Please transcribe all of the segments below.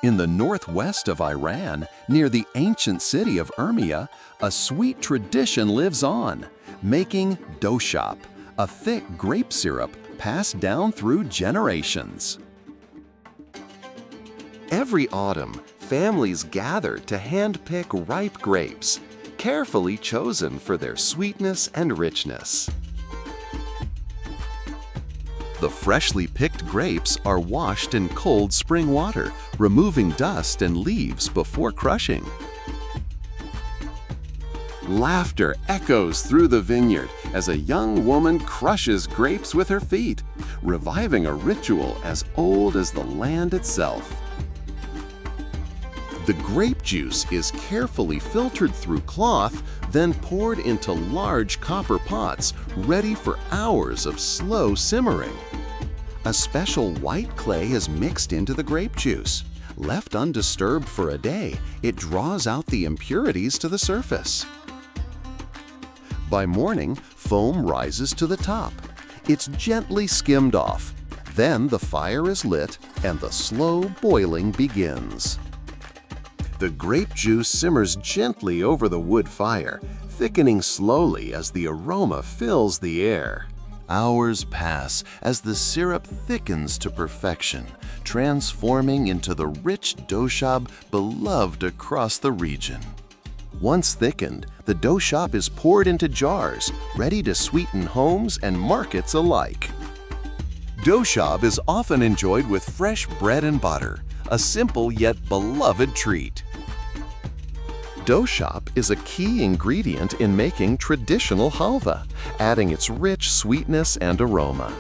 In the northwest of Iran, near the ancient city of Urmia, a sweet tradition lives on, making Doshab, a thick grape syrup passed down through generations. Every autumn, families gather to hand-pick ripe grapes, carefully chosen for their sweetness and richness. The freshly picked grapes are washed in cold spring water, removing dust and leaves before crushing. Laughter echoes through the vineyard as a young woman crushes grapes with her feet, reviving a ritual as old as the land itself. The grape juice is carefully filtered through cloth, then poured into large copper pots, ready for hours of slow simmering. A special white clay is mixed into the grape juice. Left undisturbed for a day, it draws out the impurities to the surface. By morning, foam rises to the top. It's gently skimmed off. Then the fire is lit and the slow boiling begins. The grape juice simmers gently over the wood fire, thickening slowly as the aroma fills the air. Hours pass as the syrup thickens to perfection, transforming into the rich doshab beloved across the region. Once thickened, the doshab is poured into jars, ready to sweeten homes and markets alike. Doshab is often enjoyed with fresh bread and butter, a simple yet beloved treat. Doshab is a key ingredient in making traditional halva, adding its rich sweetness and aroma.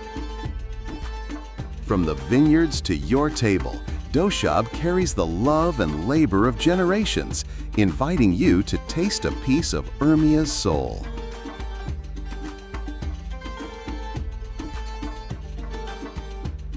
From the vineyards to your table, Doshab carries the love and labor of generations, inviting you to taste a piece of Urmia's soul.